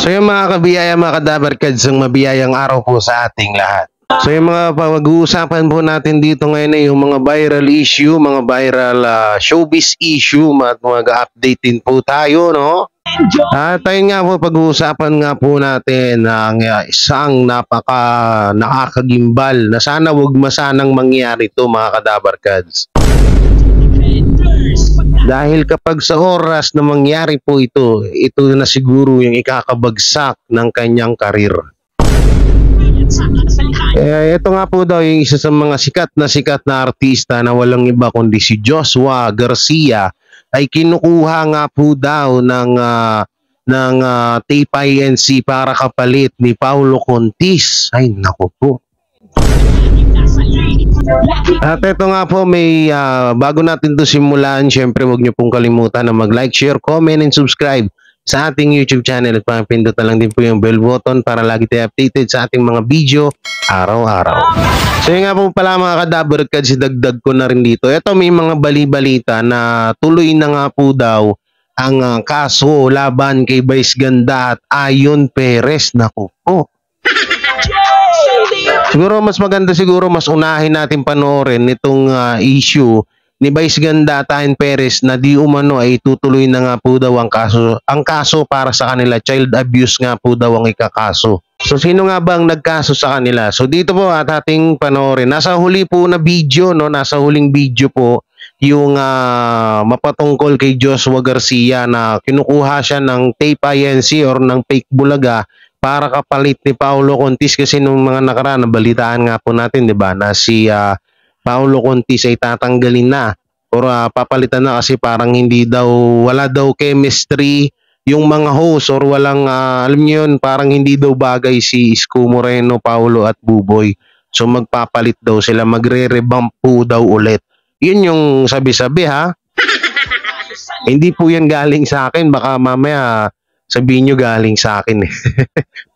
So yung mga kabiyaya, mga kadabarkads, ang mabiyayang araw po sa ating lahat. So yung mga pag-uusapan po natin dito ngayon ay yung mga viral issue, mga viral showbiz issue, mag-update din po tayo, no? At ayun nga po, pag-uusapan nga po natin ang isang nakakagimbal na sana wag masanang mangyari to, mga kadabarkads. Dahil kapag sa oras na mangyari po ito na siguro yung ikakabagsak ng kanyang karir. Ito nga po daw yung isa sa mga sikat na artista na walang iba kundi si Joshua Garcia ay kinukuha nga po daw ng tape INC para kapalit ni Paulo Contis. Ay naku po. At ito nga po, may bago natin to simulan, syempre huwag nyo pong kalimutan na mag-like, share, comment, and subscribe sa ating YouTube channel at pindot na lang din po yung bell button para lagi tayo updated sa ating mga video araw-araw. So yun nga po pala mga kadabarkads, dagdag ko na rin dito. Ito may mga bali-balita na tuloy na nga po daw ang kaso laban kay Vice Ganda at Ayon Perez. Naku po. Siguro mas maganda, siguro mas unahin natin panoorin itong issue ni Vice Ganda at Ayon Perez na di umano ay tutuloy na nga po daw ang kaso. Ang kaso para sa kanila, child abuse nga po daw ang ikakaso. So sino nga bang nagkaso sa kanila? So dito po at ating panoorin. Nasa huli po na video, no? Nasa huling video po yung mapatungkol kay Joshua Garcia na kinukuha siya ng tape INC or ng fake bulaga para kapalit ni Paulo Contis, kasi nung mga nakaraan nabalitaan nga po natin, 'di ba, na si Paulo Contis ay tatanggalin na or papalitan na kasi parang wala daw chemistry yung mga host or walang alam niyo yun, parang hindi daw bagay si Isko Moreno, Paulo at Buboy. So magpapalit daw sila, magre-revamp po daw ulit. Yun yung sabi-sabi, ha. Hindi po yan galing sa akin, baka mamaya sabihin nyo galing sa akin.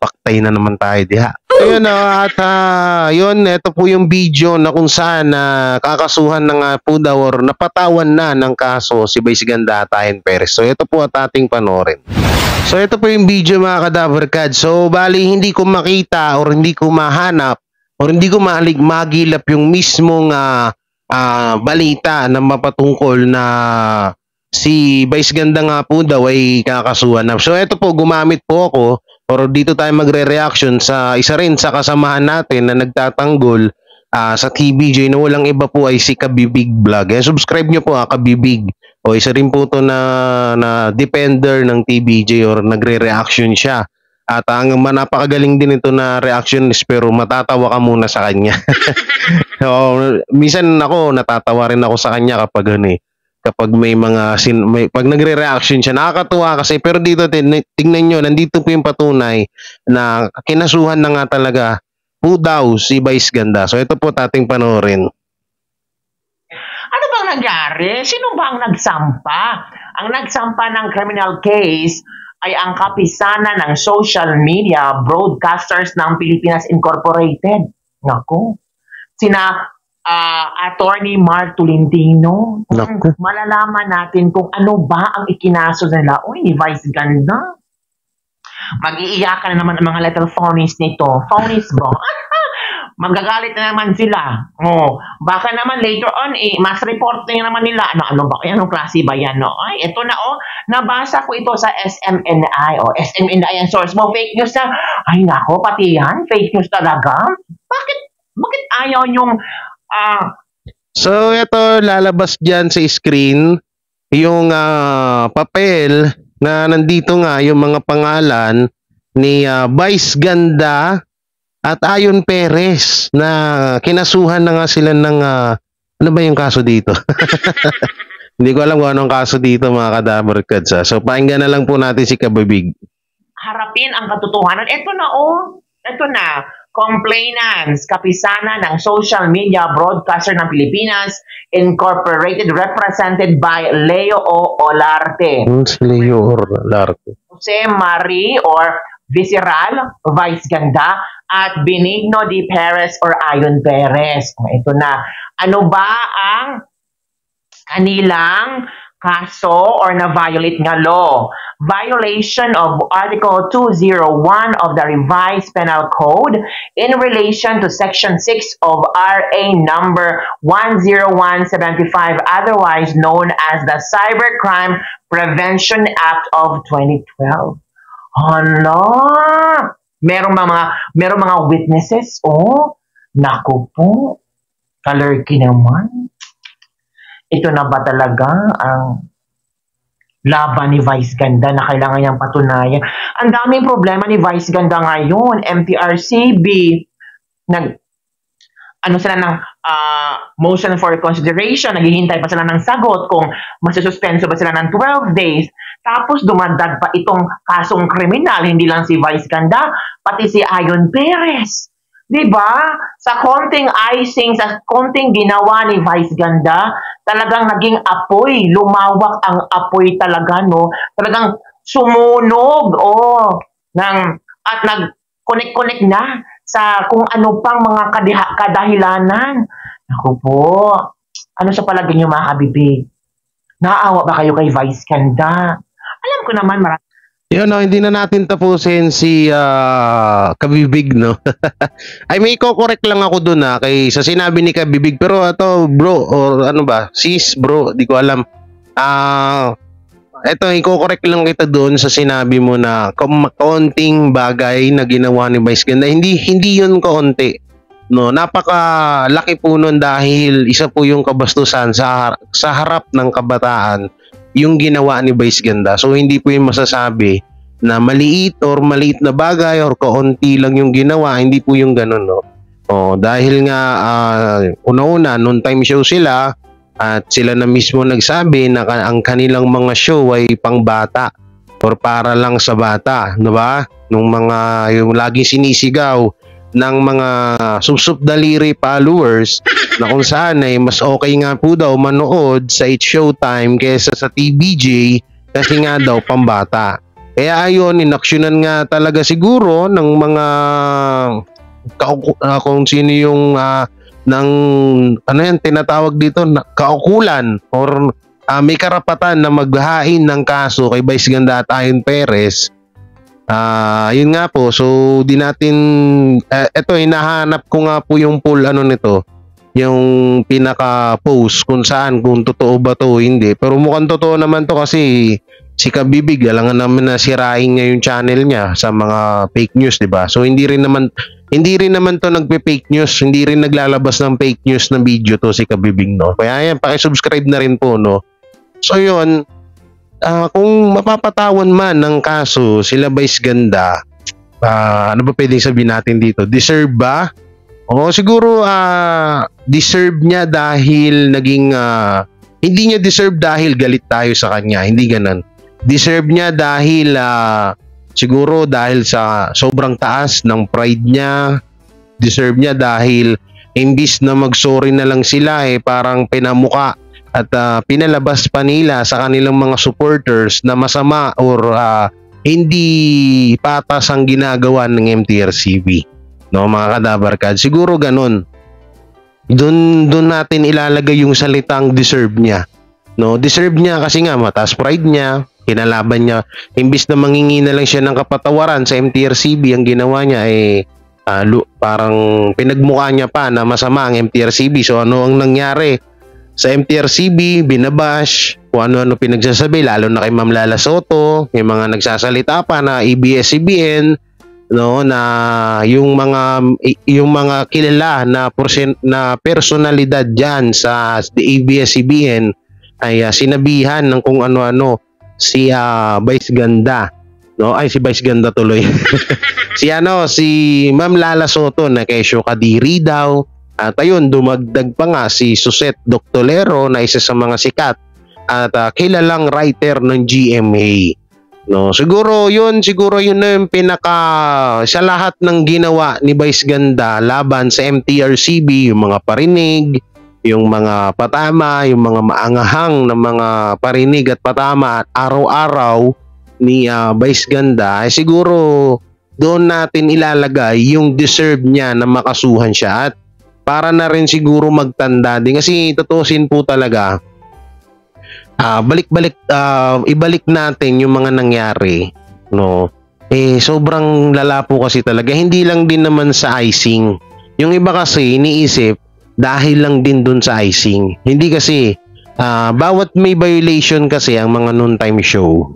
Paktay na naman tayo diha. Ayun, at yun, ito po yung video na kung saan kakasuhan na nga po daw or napatawan na ng kaso si Vice Ganda at Ayon Perez. So ito po at ating panoorin. So ito po yung video mga kadabarkads. So bali hindi ko makita or hindi ko mahanap or hindi ko magilap yung mismong balita na mapatungkol na si Vice Ganda nga po daw ay kakasuhan na. So ito po, gumamit po ako or dito tayo magre-reaction sa isa rin sa kasamahan natin na nagtatanggol sa TBJ na walang iba po ay si Kabibig Vlog. Subscribe nyo po Kabibig. O isa rin po to na defender ng TBJ or nagre-reaction siya. At ang napakagaling din ito na reaction, pero matatawa ka muna sa kanya. So, minsan ako natatawa rin ako sa kanya kapag kapag may pag nagre-reaction siya, nakakatuwa kasi. Pero dito tingnan nyo, nandito po yung patunay na kinasuhan na nga talaga po daw si Vice Ganda. So ito po ating panoorin. Ano bang nangyari? Sino ba ang nagsampa? Ang nagsampa ng criminal case ay ang kapisanan ng social media broadcasters ng Pilipinas Incorporated. Naku. Sina Attorney Mark Tolentino. Malalaman natin kung ano ba ang ikinaso nila. Uy, ni Vice Ganda. Mag-iiyakan na naman ang mga little phonies nito. Phonies ba? Magagalit na naman sila. Baka naman later on, mas report na naman nila. Ano ba? Anong klase ba yan? No? Ay, ito na nabasa ko ito sa SMNI. SMNI ang source mo. Fake news na. Ay, nako, pati yan. Fake news talaga. Bakit ayaw yung So ito, lalabas dyan sa screen yung papel na nandito nga yung mga pangalan ni Vice Ganda at Ayon Perez na kinasuhan na nga sila ng ano ba yung kaso dito? Hindi ko alam kung anong kaso dito mga kadabarkads. So pakinggan na lang po natin si Kabibig. Harapin ang katotohanan. Ito na. Complainants, kapisanan ng social media broadcaster ng Pilipinas Incorporated, represented by Leo O. Olarte. Leo Olarte. Jose Marie or Visceral, Vice Ganda, at Benigno D. Perez or Ayon Perez. Ito na. Ano ba ang kanilang kaso or na-violate nga law. Violation of Article 201 of the Revised Penal Code in relation to Section 6 of RA number 10175, otherwise known as the Cybercrime Prevention Act of 2012. Hala! Merong mga witnesses, oh. Naku po. Kalerky naman. Ito na ba talaga ang laban ni Vice Ganda na kailangan niyang patunayan? Ang daming problema ni Vice Ganda ngayon. MTRCB, sila ng motion for consideration, naghihintay pa sila ng sagot kung masususpenso ba sila ng 12 days. Tapos dumadag pa itong kasong kriminal, hindi lang si Vice Ganda, pati si Ayon Perez. Diba? Sa konting icing, sa konting ginawa ni Vice Ganda, talagang naging apoy. Lumawak ang apoy talaga, no? Talagang sumunog, at nag-connect-connect na sa kung ano pang mga kadahilanan. Ako po, ano sa palagay niyo mga kabibig? Naawa ba kayo kay Vice Ganda? Alam ko naman Yun, no, hindi na natin tapusin si Kabibig, no? Ay, may ko-correct lang ako dun, kay sa sinabi ni Kabibig. Pero ito, bro, or ano ba? Sis, bro, di ko alam. Ito, i-correct lang kita dun sa sinabi mo na kaunting bagay na ginawa ni Vice Ganda. Hindi yun kaunti. No, napakalaki po nun dahil isa po yung kabastusan sa harap ng kabataan yung ginawa ni Vice Ganda. So hindi po yung masasabi na maliit na bagay or kaunti lang yung ginawa, hindi po yung ganun, no. Dahil nga una-una noon time show sila at sila na mismo nagsabi na ang kanilang mga show ay pangbata or para lang sa bata, 'di ba? Yung laging sinisigaw ng mga susup daliri followers na kung saan ay mas okay nga po daw manood sa It's Showtime kaysa sa TVJ kasi nga daw pambata. Kaya ayun, inaksyonan nga talaga siguro ng mga kung sino yung tinatawag dito na kaukulan or may karapatan na maghain ng kaso kay Vice Ganda at Ayon Perez. Yun nga po, so di natin eto, hinahanap ko nga po yung full nito, yung pinaka-post kung saan, kung totoo ba to o hindi. Pero mukhang totoo naman to kasi si Kabibig, alangan naman na sirain niya yung channel niya sa mga fake news, di ba? So hindi rin naman to nagpe-fake news, hindi rin naglalabas ng fake news na video to si Kabibig, no? Kaya yan, paki-subscribe na rin po, no? So yun, kung mapapatawan man ng kaso sila Vice Ganda, ano ba pwedeng sabihin natin dito? Deserve ba? O siguro deserve niya dahil naging hindi niya deserve dahil galit tayo sa kanya, hindi ganun. Deserve niya dahil siguro dahil sa sobrang taas ng pride niya. Deserve niya dahil imbis na mag-sorry na lang sila, parang pinamuka at pinalabas pa nila sa kanilang mga supporters na masama or hindi patas ang ginagawa ng MTRCB, no, mga kadabarkad. Siguro ganun. Doon natin ilalagay yung salitang deserve niya, no? Deserve niya kasi nga mataas pride niya, kinalaban niya. Imbis na mangingi na lang siya ng kapatawaran sa MTRCB, ang ginawa niya ay parang pinagmukha niya pa na masama ang MTRCB. So ano ang nangyari? Sa MTRCB, binabash, kung ano-ano pinagsasabi, lalo na kay Ma'am Lala Soto, may mga nagsasalita pa na ABS-CBN, no, na yung mga kilala na personalidad diyan sa ABS-CBN ay sinabihan ng kung ano-ano si Vice Ganda, no, ay si Vice Ganda tuloy. si Ma'am Lala Soto na kesyo kadiri daw. At ayun, dumagdag pa nga si Susette Doctolero na isa sa mga sikat at kilalang writer ng GMA. No, siguro yun na yung sa lahat ng ginawa ni Vice Ganda laban sa MTRCB, yung mga parinig, yung mga patama, yung mga maangahang na mga parinig at patama at araw-araw ni Vice Ganda, ay siguro doon natin ilalagay yung deserve niya na makasuhan siya. At para na rin siguro magtanda din kasi tutusin po talaga ibalik natin yung mga nangyari, no? Sobrang lala po kasi talaga. Hindi lang din naman sa icing. Yung iba kasi iniisip dahil lang din dun sa icing. Hindi kasi bawat may violation kasi ang mga noon-time show,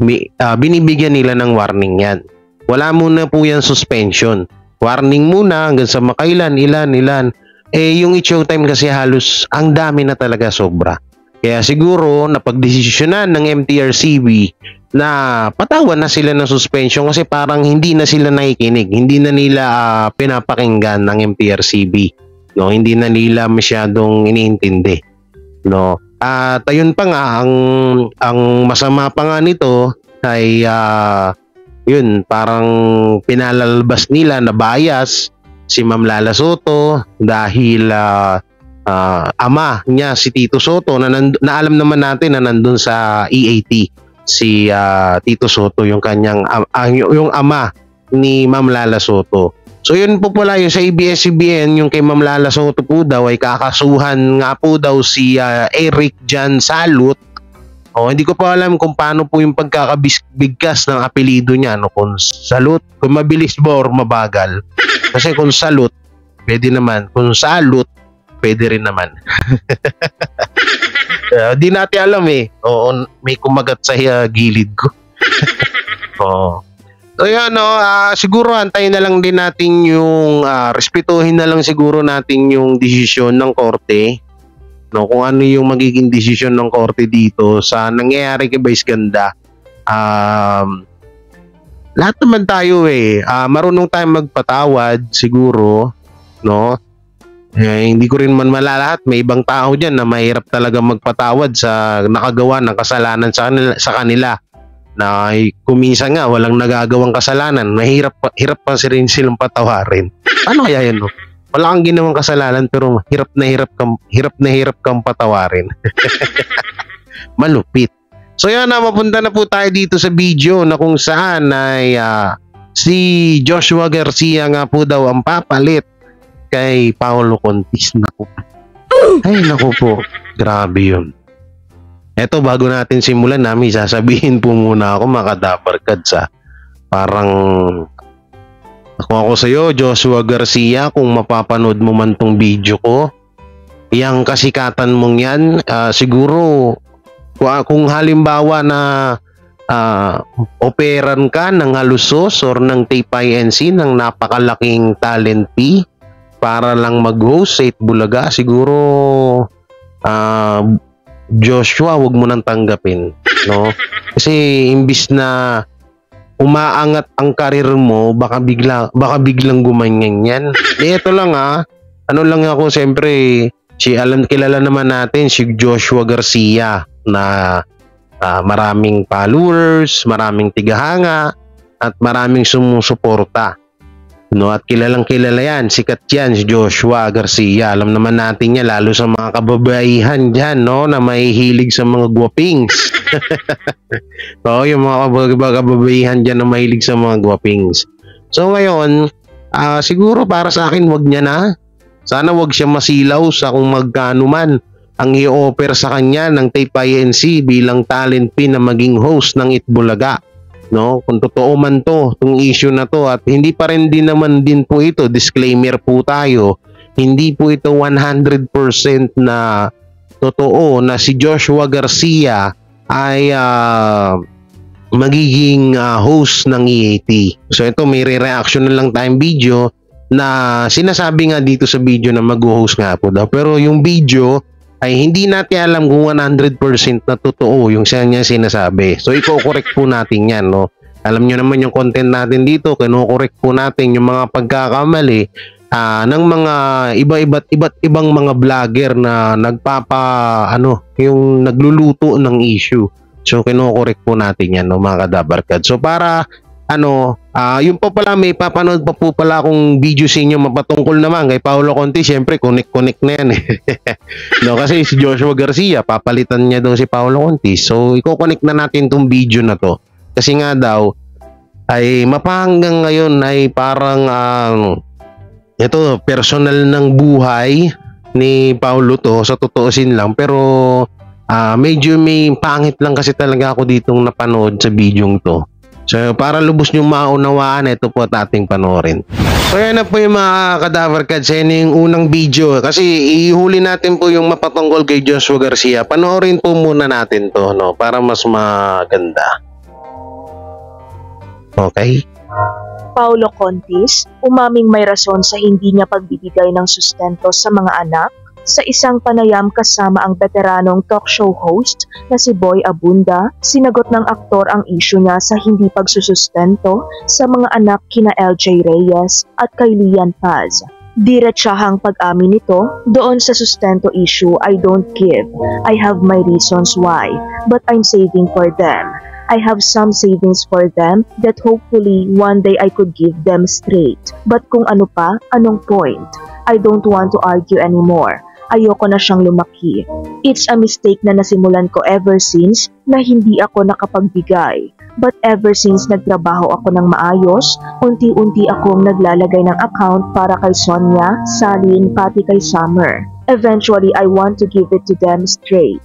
binibigyan nila ng warning yan. Wala muna po yan suspension. Warning muna hanggang sa makailan, ilan. Yung i-showtime kasi halos ang dami na talaga, sobra. Kaya siguro napagdesisyonan ng MTRCB na patawan na sila ng suspension kasi parang hindi na sila nakikinig, hindi na nila pinapakinggan ng MTRCB. No, hindi na nila masyadong iniintindi. No. At ayun pa nga, ang masama pa nga nito ay yun, parang pinalalabas nila na bias si Ma'am Lala Soto dahil ama niya si Tito Soto na alam naman natin na nandun sa EAT si Tito Soto, yung kanyang yung ama ni Ma'am Lala Soto. So yun po pala yung sa ABS-CBN, yung kay Ma'am Lala Soto po daw ay kakasuhan nga po daw si Eric Jan Salud. Hindi ko pa alam kung paano po yung pagkakabigkas ng apelido niya, no? Kung Salud, kung mabilis ba or mabagal. Kasi kung Salud, pwede naman. Kung Salud, pwede rin naman. Di natin alam may kumagat sa gilid ko. So yun, siguro antayin na lang din natin yung respetuhin na lang siguro natin yung desisyon ng korte, no, kung ano yung magiging desisyon ng korte dito sa nangyayari kay Vice Ganda. Lahat naman tayo marunong tayong magpatawad siguro, no? Hindi ko rin man malalahat, may ibang tao diyan na mahirap talaga magpatawad sa nakagawa ng kasalanan sa kanila. Na kuminsan nga walang nagagawang kasalanan, hirap pa rin silang patawarin. Ano kaya yan, no? Wala kang ginawang kasalanan pero hirap na hirap kang patawarin. Malupit. So yan, mapunta na po tayo dito sa video na kung saan ay si Joshua Garcia nga po daw ang papalit kay Paulo Contis. Naku po, grabe yun. Eto, bago natin simulan namin, sasabihin po muna ako mga kadabarkads, parang ako sa iyo, Joshua Garcia, kung mapapanood mo man tong video ko, yang kasikatan mong yan, siguro kung halimbawa na operan ka ng halusos or ng TPINC ng napakalaking talent fee para lang mag-host sa Itbulaga, siguro Joshua, wag mo nang tanggapin, no? Kasi imbis na umaangat ang karir mo, baka biglang gumanyan yan. Ito lang ano lang ako, siyempre, kilala naman natin si Joshua Garcia na maraming followers, maraming tigahanga, at maraming sumusuporta. No, at kilalang kilala yan, sikat yan si Joshua Garcia. Alam naman natin yan, lalo sa mga kababaihan dyan, no, na may hilig sa mga guwapings. Yung mga kababaihan dyan na mahilig sa mga guwapings. So ngayon, siguro para sa akin, wag niya na. Sana wag siya masilaw sa kung magkano man ang i-offer sa kanya ng TPINC bilang talent fee na maging host ng Itbulaga. No, kung totoo man itong issue na to, at hindi pa rin din naman din po ito, disclaimer po tayo, hindi po ito 100% na totoo na si Joshua Garcia ay magiging host ng EAT. So ito, may re-reaction na lang tayong video na sinasabi nga dito sa video na mag-host nga po daw, pero yung video ay hindi natin alam kung 100% na totoo yung niya sinasabi. So, i-correct po natin yan, no? Alam nyo naman yung content natin dito, kino-correct po natin yung mga pagkakamali ng mga iba't ibang mga vlogger na yung nagluluto ng issue. So, kino-correct po natin yan, no, mga kadabarkad. So, para yung pa pala, may papanood pa po pala akong video sa inyo mapatungkol naman kay Paulo Contis. Siyempre, connect na yan no, kasi si Joshua Garcia, papalitan niya daw si Paulo Contis. So, i-connect na natin tong video na to. Kasi nga daw, ay mapahanggang ngayon ay parang ito, personal ng buhay ni Paulo to, sa totoosin lang. Pero Medyo may pangit lang kasi talaga ako ditong napanood sa bidyong to. So para lubos niyong maunawaan, ito po at ating panoorin. So yan na po yung mga Cadaver Cats. Yan yung unang video. Kasi ihuli natin po yung mapatungkol kay Joshua Garcia. Panoorin po muna natin to, no, para mas maganda. Okay? Paulo Contis, umaming may rason sa hindi niya pagbibigay ng sustento sa mga anak sa isang panayam kasama ang veteranong talk show host na si Boy Abunda. Sinagot ng aktor ang issue niya sa hindi pagsusustento sa mga anak kina LJ Reyes at kay Lian Paz. Diretsahang pag-amin nito, doon sa sustento issue I don't give. I have my reasons why, but I'm saving for them. I have some savings for them that hopefully one day I could give them straight. But kung ano pa, anong point? I don't want to argue anymore. Ayoko na siyang lumaki. It's a mistake na nasimulan ko ever since na hindi ako nakapagbigay. But ever since nagtrabaho ako ng maayos, unti-unti akong naglalagay ng account para kay Sonia, Salin, pati kay Summer. Eventually, I want to give it to them straight.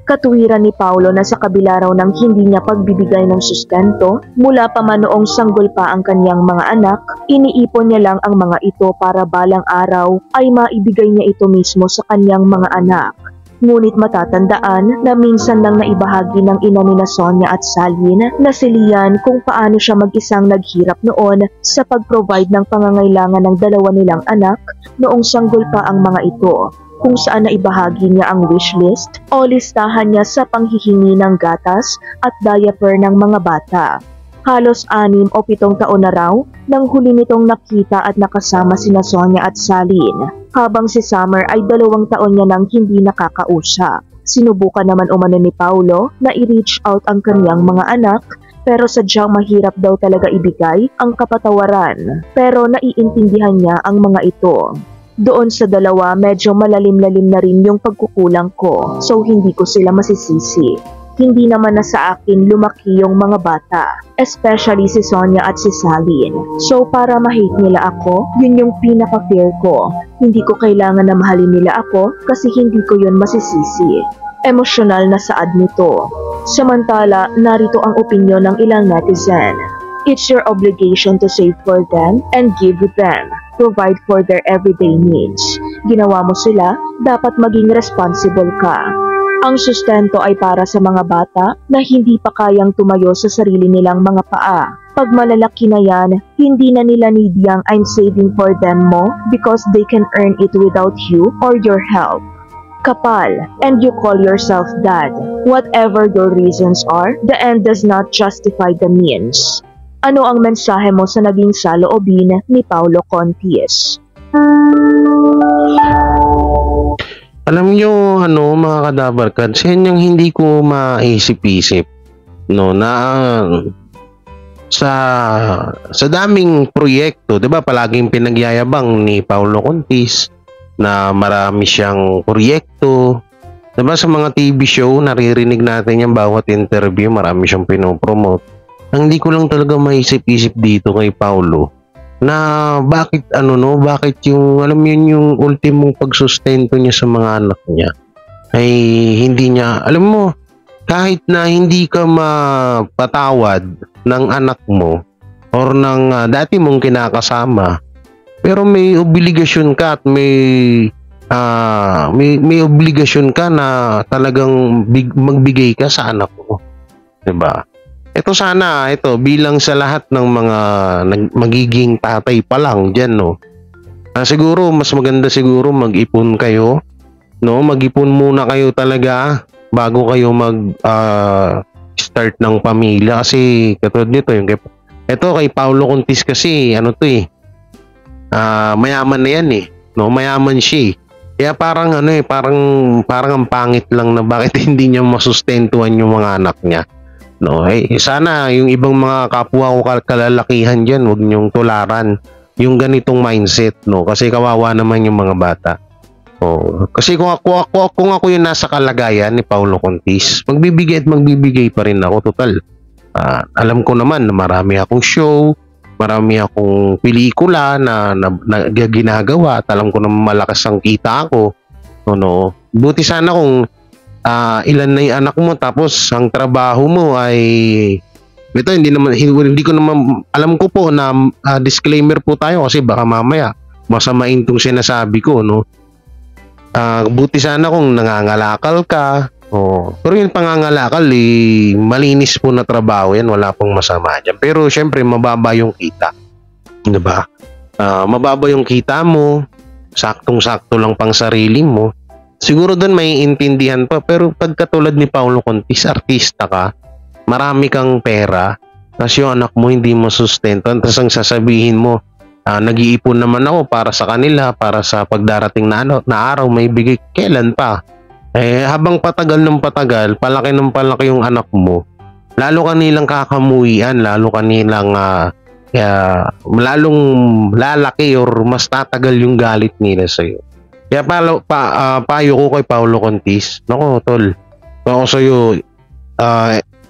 Katuwiran ni Paulo na sa kabila raw ng hindi niya pagbibigay ng sustento, mula pa man noong sanggol pa ang kanyang mga anak, iniipon niya lang ang mga ito para balang araw ay maibigay niya ito mismo sa kanyang mga anak. Ngunit matatandaan na minsan lang naibahagi ng ina ni Sonia at Salin na si Lian kung paano siya mag-isang naghirap noon sa pag-provide ng pangangailangan ng dalawa nilang anak noong sanggol pa ang mga ito, kung saan naibahagi niya ang wishlist o listahan niya sa panghihingi ng gatas at diaper ng mga bata. Halos 6 o 7 taon na raw nang huli nitong nakita at nakasama sina Sonia at Salin, habang si Summer ay 2 taon niya nang hindi nakakausap. Sinubukan naman umano ni Paulo na i-reach out ang kanyang mga anak, pero sadyang mahirap daw talaga ibigay ang kapatawaran, pero naiintindihan niya ang mga ito. Doon sa dalawa, medyo malalim-lalim na rin yung pagkukulang ko, so hindi ko sila masisisi. Hindi naman na sa akin lumaki yung mga bata, especially si Sonia at si Salin. So para ma-hate nila ako, yun yung pinaka-fear ko. Hindi ko kailangan na mahalin nila ako kasi hindi ko yun masisisi. Emosyonal na saad nito. Samantala, narito ang opinyon ng ilang netizen. It's your obligation to save for them and give them. Provide for their everyday needs. Ginawa mo sila, dapat maging responsible ka. Ang sustento ay para sa mga bata na hindi pa kayang tumayo sa sarili nilang mga paa. Pag malalaki na yan, hindi na nila need yang I'm saving for them mo because they can earn it without you or your help. Kapal, and you call yourself dad. Whatever your reasons are, the end does not justify the means. Ano ang mensahe mo sa naging saloobin ni Paulo Contis? Alam nyo, mga Cadaver Cats, yan yung hindi ko maisip-isip, no, na sa daming proyekto, 'di ba? Palaging pinagyayabang ni Paulo Contis na marami siyang proyekto. 'Di ba, sa mga TV show naririnig natin yung bawat interview, marami siyang pinopromote. Ang hindi ko lang talaga maisip-isip dito kay Paulo na bakit yung yung ultimong pagsustento niya sa mga anak niya ay hindi niya, kahit na hindi ka mapatawad ng anak mo or ng dati mong kinakasama, pero may obligasyon ka at may obligasyon ka na talagang magbigay ka sa anak mo, 'di ba? Ito bilang sa lahat ng mga magiging tatay pa lang diyan, no. Siguro mas maganda siguro mag-ipon kayo, no? Mag-ipon muna kayo talaga bago kayo start ng pamilya, kasi katulad nito kay Paulo Contis kasi mayaman na yan, no? Mayaman siya. Kaya parang parang ang pangit lang na bakit hindi niya masustentuhan yung mga anak niya. No, sana yung ibang mga kapwa ko kalalakihan diyan, wag niyong tularan yung ganitong mindset, no, kasi kawawa naman yung mga bata. Kasi kung ako yung nasa kalagayan ni Paulo Contis, magbibigay pa rin ako. Total, alam ko naman na marami akong show, marami akong pelikula na ginagawa at alam ko na malakas ang kita ako. No. Buti sana kung ilan na yung anak mo tapos ang trabaho mo ay ito hindi ko naman alam ko po na disclaimer po tayo kasi baka mamaya masamain tong sinasabi ko, no. Buti sana kung nangangalakal ka. Pero yung pangangalakal malinis po na trabaho yan, wala pong masama dyan. Pero syempre mababa yung kita, diba? Mababa yung kita mo, saktong-sakto lang pang sarili mo. Siguro doon may intindihan pa, pero pagkatulad ni Paulo Contis, artista ka, marami kang pera, tapos yung anak mo hindi mo sustento, tapos ang sasabihin mo, nag-iipon naman ako para sa kanila, para sa pagdarating na araw, may bigay. Kailan pa? Habang patagal ng patagal, palaki ng palaki yung anak mo, lalo kanilang kakamuhian, lalo kanilang lalong lalaki or mas tatagal yung galit nila sa'yo. Kaya payo ko kay Paulo Contis, nako tol, ako sa'yo,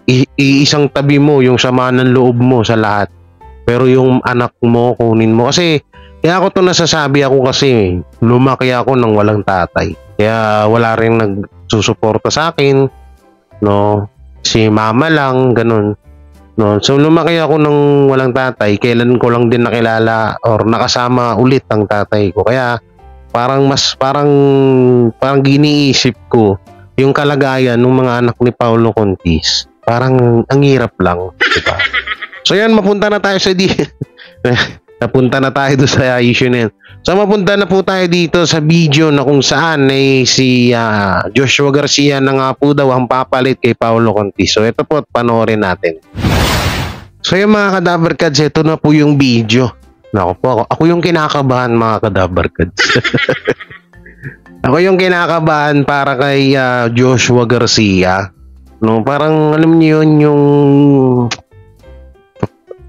iisang tabi mo yung sama ng loob mo sa lahat. Pero yung anak mo, kunin mo. Kasi, kaya ako to nasasabi ako kasi lumaki ako ng walang tatay. Kaya wala rin nagsusuporta sa akin, no? Si mama lang, ganun. No? So lumaki ako ng walang tatay, kailan ko lang din nakilala or nakasama ulit ang tatay ko. Kaya parang giniisip ko yung kalagayan ng mga anak ni Paulo Contis. Parang ang hirap lang, diba? So yan, mapunta na tayo sa napunta na tayo doon sa issue na yan. So mapunta na po tayo dito sa video na kung saan si Joshua Garcia na nga po daw ang papalit kay Paulo Contis. So ito po, panoorin natin. So yung mga kadabarkads, ito na po yung video. Naku po, ako yung kinakabahan mga kadabarkads. Ako yung kinakabahan para kay Joshua Garcia. No, parang alam niyo yun yung...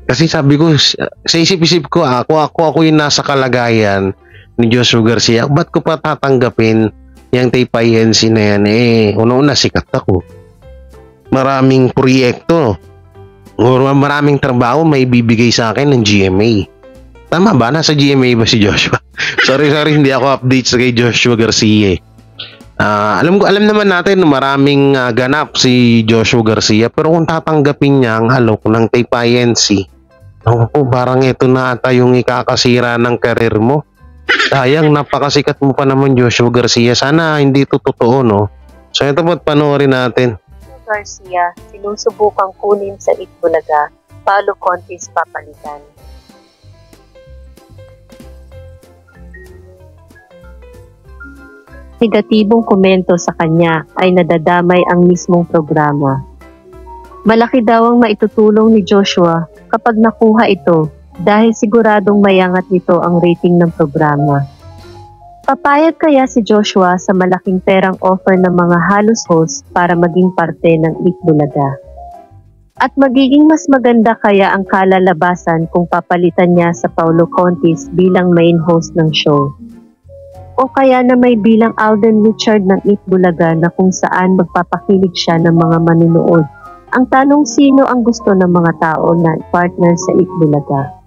Kasi sabi ko, sa isip-isip ko, ako yung nasa kalagayan ni Joshua Garcia. Ba't ko pa tatanggapin yung TPINC na yan? Una-una, sikat ako. Maraming proyekto. Maraming trabaho may bibigay sa akin ng GMA. Tama ba? Nasa GMA ba si Joshua? sorry, hindi ako update sa kay Joshua Garcia. Alam naman natin maraming ganap si Joshua Garcia, pero kung tatanggapin niya ang alok ng TPINC, parang ito na ata yung ikakasira ng karir mo. Sayang, napakasikat mo pa naman Joshua Garcia. Sana hindi ito totoo, no? So ito po, panoorin natin. Garcia, sinusubukang kunin sa Itbulaga, Paulo Contis papalitan. Negatibong komento sa kanya ay nadadamay ang mismong programa. Malaki daw ang maitutulong ni Joshua kapag nakuha ito dahil siguradong mayangat nito ang rating ng programa. Papayag kaya si Joshua sa malaking perang offer ng mga halos host para maging parte ng Itbulaga? At magiging mas maganda kaya ang kalalabasan kung papalitan niya sa Paulo Contis bilang main host ng show? O kaya na may bilang Alden Richard ng Itbulaga na kung saan magpapakilig siya ng mga manunood? Ang tanong, sino ang gusto ng mga tao na partner sa Itbulaga?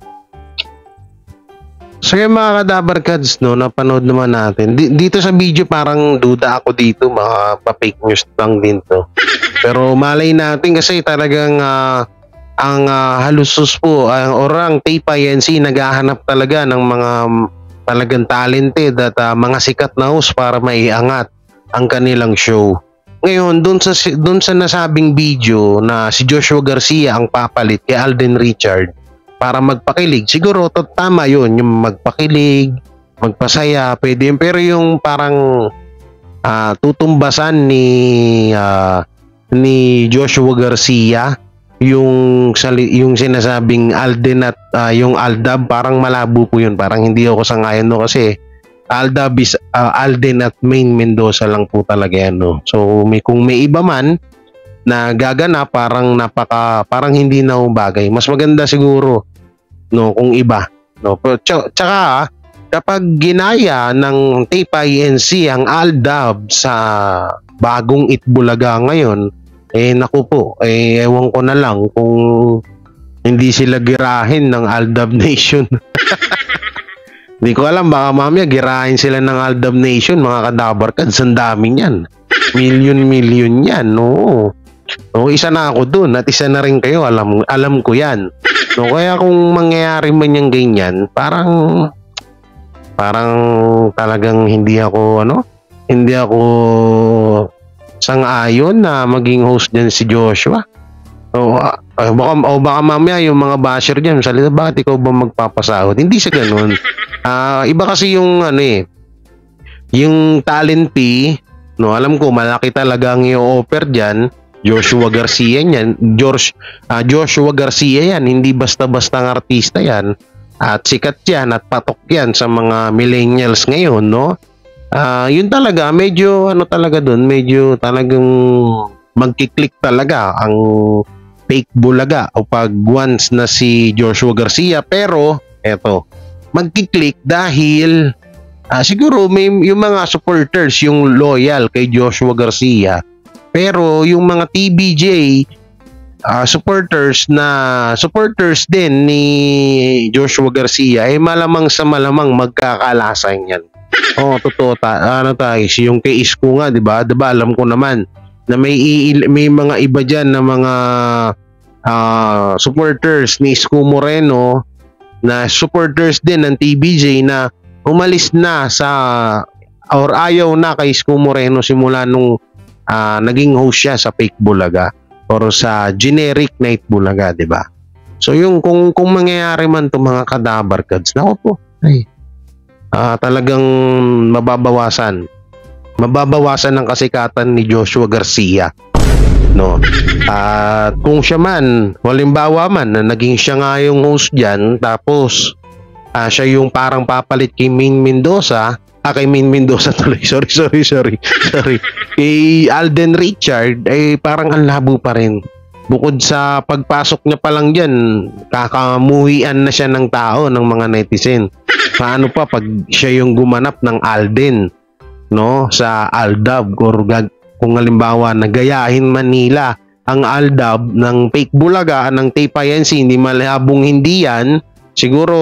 So yung mga kadabarkads, no, napanood naman natin. Dito sa video parang duda ako dito, mga pa-fake news lang din to. Pero malay natin kasi talagang ang halusos po, or ang TPINC naghahanap talaga ng mga talagang talented at mga sikat na host para maiangat ang kanilang show. Ngayon, doon sa nasabing video na si Joshua Garcia ang papalit kay Alden Richard para magpakilig, siguro tama yun, yung magpakilig, magpasaya, pwede yun. Pero yung parang tutumbasan ni Joshua Garcia, yung sinasabing Alden at yung Aldab, parang malabo po yun. Parang hindi ako sangayon, no, kasi Aldab is Alden at Main Mendoza lang po talaga yan, no. So kung may iba man na gagana, parang hindi na bagay. Mas maganda siguro, no, kung iba, no. Pero tsaka kapag ginaya ng TPINC ang Aldab sa bagong Itbulaga ngayon, naku po, ewan ko na lang kung hindi sila girahin ng Aldab Nation. Hindi ko alam, baka mamaya girahin sila ng Aldab Nation, mga kadabarkads. Ang dami yan. Million yan, no. No, isa na ako dun at isa na rin kayo, alam ko yan. No, kaya kung mangyayari man yung ganyan, parang talagang hindi ako sang-ayon na maging host dyan si Joshua. Baka mamaya yung mga basher dyan, salita, bakit ikaw ba magpapasahod? Hindi sa ganun. Iba kasi yung yung talent fee, no, alam ko malaki talaga ang i-offer dyan. Joshua Garcia yan. Joshua Garcia yan, hindi basta-basta ng artista yan. At sikat yan at patok yan sa mga millennials ngayon, no? Yun talaga, medyo talaga dun, medyo talagang magkiklik talaga ang fake bulaga o pag once na si Joshua Garcia. Pero eto, magkiklik dahil siguro may yung mga supporters yung loyal kay Joshua Garcia, pero yung mga TBJ supporters din ni Joshua Garcia malamang sa malamang magkakalasan yan. Totoo tayo, yung kay Isko nga, 'di ba? Alam ko naman na may mga iba diyan na mga supporters ni Isko Moreno na supporters din ng TBJ na umalis na or ayaw na kay Isko Moreno simula nung naging host siya sa Fake Bulaga or sa generic Night Bulaga, 'di ba? So yung kung mangyayari man 'tong mga kadabarkads, nako po, talagang mababawasan ang kasikatan ni Joshua Garcia, no? At kung siya man, halimbawa man na naging siya nga yung host diyan, tapos siya yung parang papalit kay Main Mendoza, sorry. Kay Alden Richard, parang ang labo pa rin. Bukod sa pagpasok niya pa lang diyan, kakamuhian na siya ng tao ng mga netizen. Paano pa pag siya yung gumanap ng Alden, no, sa Aldab, kung halimbawa nagayahin Manila ang Aldab ng Fake Bulaga ng Tapayensi, hindi malabong hindi yan, siguro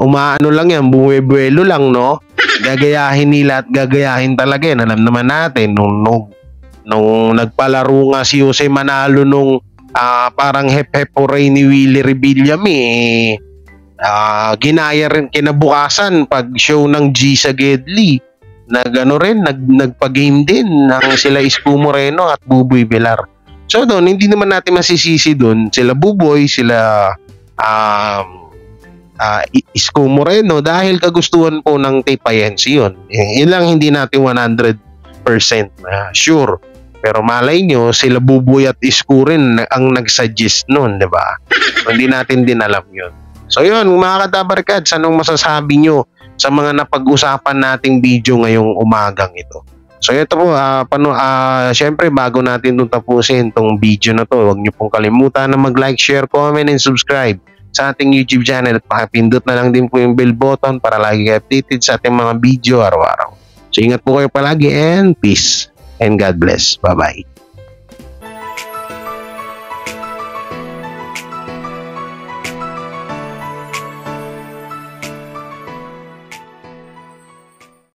umaano lang yan, buwe-buwelo lang, no? Gagayahin nila at gagayahin talaga yan. Alam naman natin nung nagpalaro nga si Jose Manalo nung parang hep-hep oray ni Willie Rebilla, ginaya rin kinabukasan pag show ng G sa Gedli, nagpa-game din ng sila Isko Moreno at Buboy Velar. So doon, hindi naman natin masisisi doon sila Buboy, sila Isko Moreno, dahil kagustuhan po ng Tapayensi yun. Yun lang hindi natin 100% sure. Pero malay nyo, sila Buboy at Isko rin ang nagsuggest nun, di ba? Hindi natin din alam yun. So yun, mga kadabarkads, anong masasabi nyo sa mga napag-usapan nating video ngayong umagang ito? So ito po, syempre bago natin itong tapusin itong video na to, huwag nyo pong kalimutan na mag-like, share, comment, and subscribe sa ating YouTube channel at pakipindot na lang din po yung bell button para lagi updated sa ating mga video araw-araw. So ingat po kayo palagi and peace and God bless. Bye-bye.